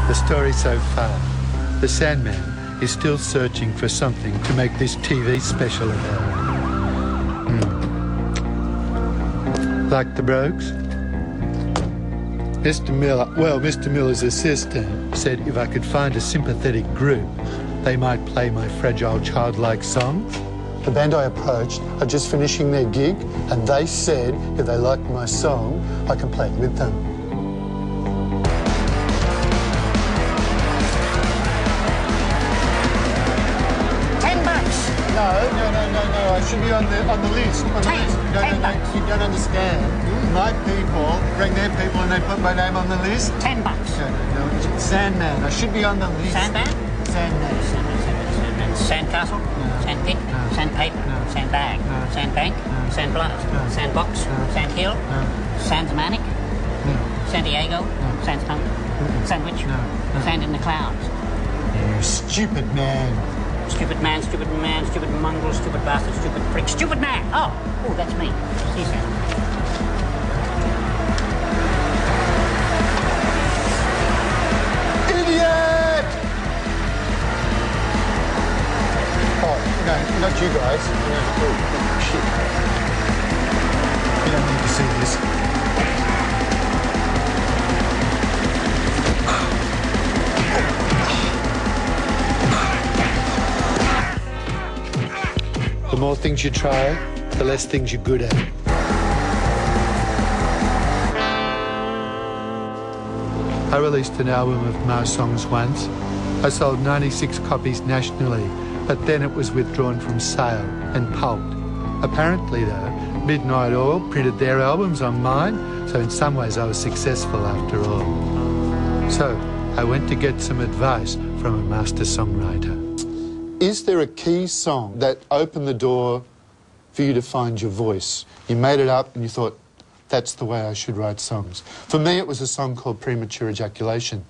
The story so far. The Sandman is still searching for something to make this TV special about. Like the Brogues? Mr. Miller's assistant said if I could find a sympathetic group, they might play my fragile childlike songs. The band I approached are just finishing their gig, and they said if they liked my song, I can play it with them. $10. No. I should be on the list. $10. You don't understand. My people bring their people and they put my name on the list. $10. No. Sandman. I should be on the list. Sandman? Sandman. Sandcastle? No. Sandpit? No. Sandpaper? No. Sandbag? No. Sandbank? No. Sandblast? No. Sandbox? No. Sandhill? No. Sandsmanic? No. San Diego? No. Sandstone? Sandwich? No. Sand in the clouds? You stupid man. Stupid man, stupid mongrel, stupid bastard, stupid prick, stupid man! Oh, that's me. See, Sam. Idiot! Oh, no, not you guys. Oh, shit. You don't need to see this. The more things you try, the less things you're good at. I released an album of my songs once. I sold 96 copies nationally, but then it was withdrawn from sale and pulped. Apparently, though, Midnight Oil printed their albums on mine, so in some ways I was successful after all. So I went to get some advice from a master songwriter. Is there a key song that opened the door for you to find your voice? You made it up and you thought, that's the way I should write songs. For me, it was a song called Premature Ejaculation.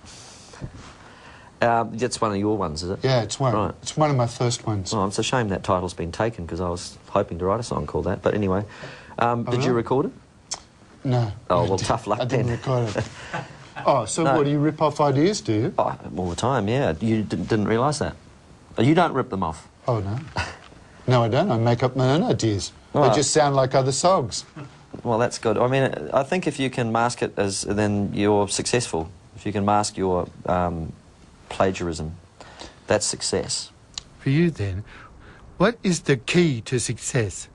That's one of your ones, is it? Yeah, it's one. Right. It's one of my first ones. Oh, it's a shame that title's been taken because I was hoping to write a song called that. But anyway, did you record it? No. Oh, well, tough luck then. I didn't record it. Oh, so no. What, do you rip off ideas, do you? Oh, all the time, yeah. You didn't realise that? You don't rip them off? Oh, no. No, I don't. I make up my own ideas. They just sound like other songs. Well, that's good. I mean, I think if you can mask it as, then you're successful. If you can mask your plagiarism, that's success. For you, then, what is the key to success?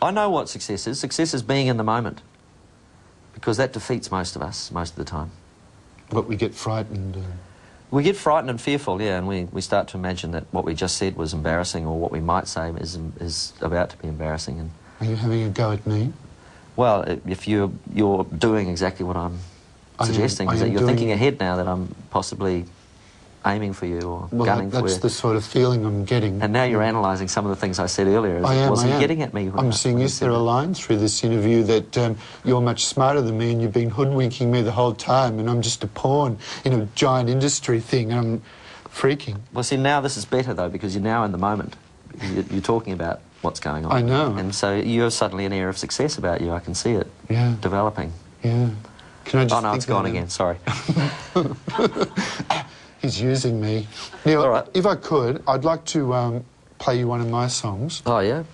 I know what success is. Success is being in the moment. Because that defeats most of us, most of the time. But we get frightened. We get frightened and fearful, yeah, and we start to imagine that what we just said was embarrassing, or what we might say is about to be embarrassing. And are you having a go at me? Well, if you're doing exactly what I'm suggesting, is that you're thinking ahead now that I'm possibly aiming for you or gunning for you. That's the sort of feeling I'm getting. And now you're analysing some of the things I said earlier. Was he getting at me? I'm seeing, is there a line through this interview that you're much smarter than me and you've been hoodwinking me the whole time and I'm just a pawn in a giant industry thing and I'm freaking? Well, see, now this is better, though, because you're now in the moment. You're talking about what's going on. I know. And so you're suddenly an air of success about you. I can see it developing. Yeah. Can I just no, it's gone again. Sorry. He's using me. Neil, all right. If I could, I'd like to play you one of my songs. Oh, yeah?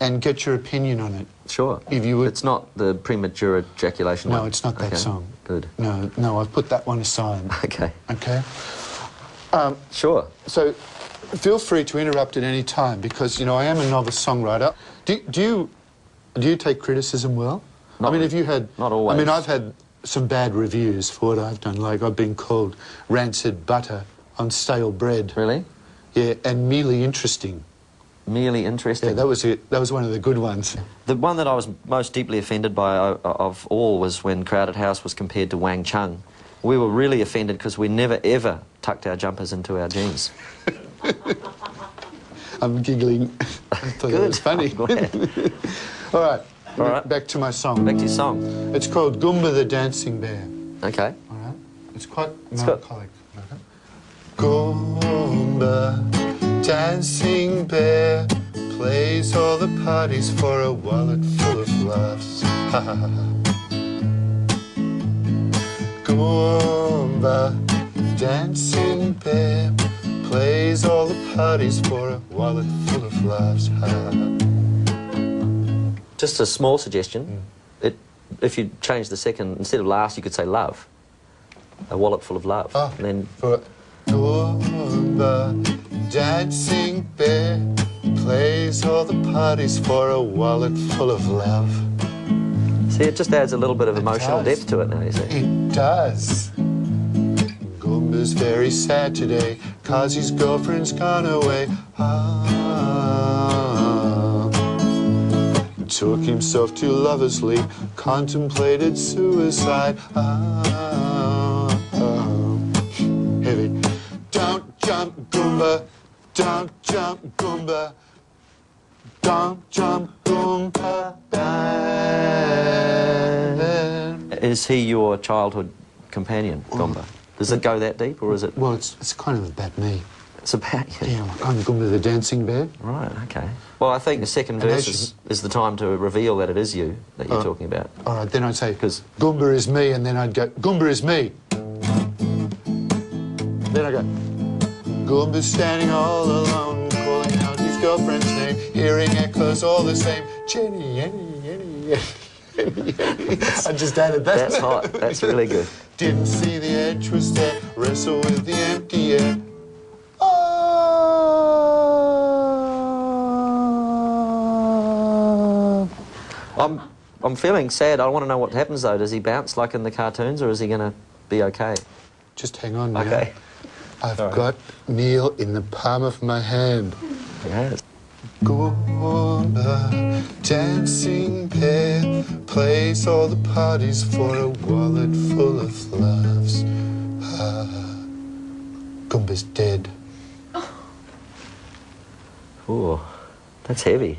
And get your opinion on it. Sure. If you would. It's not the premature ejaculation one? No, it's not that song. Good. No, I've put that one aside. Okay. Okay? Sure. So, feel free to interrupt at any time because, you know, I am a novice songwriter. Do you take criticism well? Not, I mean, have you had... Not always. I mean, I've had some bad reviews for what I've done. Like, I've been called rancid butter on stale bread. Really? Yeah, and merely interesting. Merely interesting? Yeah, that was it. That was one of the good ones. The one that I was most deeply offended by of all was when Crowded House was compared to Wang Chung. We were really offended because we never, ever tucked our jumpers into our jeans. I'm giggling. I thought that was funny. All right. All right. Back to my song. Back to your song. It's called Goomba the Dancing Bear. Okay. All right. It's quite melancholic. Goomba, dancing bear, plays all the parties for a wallet full of laughs. Ha ha ha. Goomba, dancing bear plays all the parties for a wallet full of laughs. Just a small suggestion. If you change the second, instead of laughs, you could say love. A wallet full of love. Oh, and then for Goomba, dancing bear plays all the parties for a wallet full of love. see, it just adds a little bit of emotional does. depth to it now, you see. It does. Goomba's very sad today, 'cause his girlfriend's gone away. Took himself to Lover's League, contemplated suicide. Heavy. Don't jump, Goomba. Don't jump, Goomba. Don't jump, Goomba. Is he your childhood companion, Goomba? Does it go that deep, or is it... Well, it's kind of about me. It's about you? Yeah, I'm Goomba the dancing bear. Right, okay. Well, I think the second verse is the time to reveal that it is you that you're talking about. All right, then I'd say, 'Cause- Goomba is me, and then I'd go, Goomba is me. Then I go, Goomba's standing all alone, calling out his girlfriend's name, hearing echoes all the same. Jenny, Jenny, Jenny, Jenny, Jenny. I just added that. That's hot. That's really good. Didn't see the edge was there, wrestle with the empty air. I'm feeling sad. I want to know what happens, though. Does he bounce like in the cartoons, or is he going to be okay? Just hang on, Neil. Okay. I've got Neil in the palm of my hand. Yes. Goomba, dancing bear, plays all the parties for a wallet full of laughs. Goomba's dead. Ooh, that's heavy.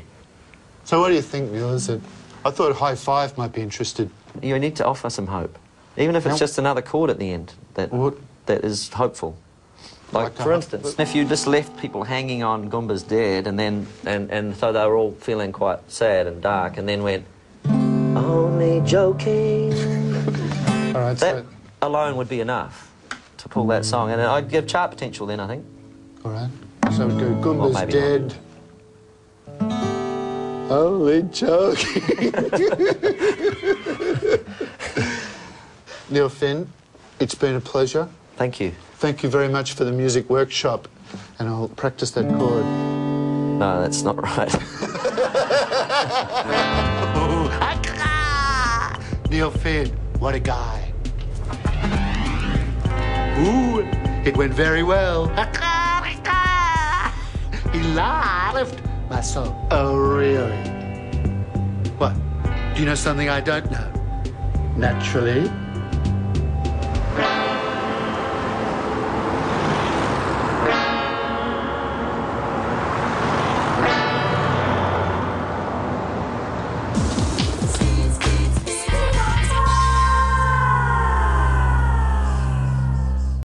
So what do you think, Neil? Is it? I thought High Five might be interested. You need to offer some hope, even if it's Now- just another chord at the end that What? is hopeful. Like, for instance, if you just left people hanging on Goomba's dead, and then and so they were all feeling quite sad and dark, and then went, only joking. All right, That alone would be enough to pull that song, and I'd give chart potential then, I think. all right. So we'd go, Goomba's maybe dead. Only joking. Neil Finn, it's been a pleasure. Thank you. Thank you very much for the music workshop, and I'll practice that chord. No, that's not right. Neil Finn, what a guy. Ooh, it went very well. He laughed my song. Oh, really? What? Do you know something I don't know? Naturally.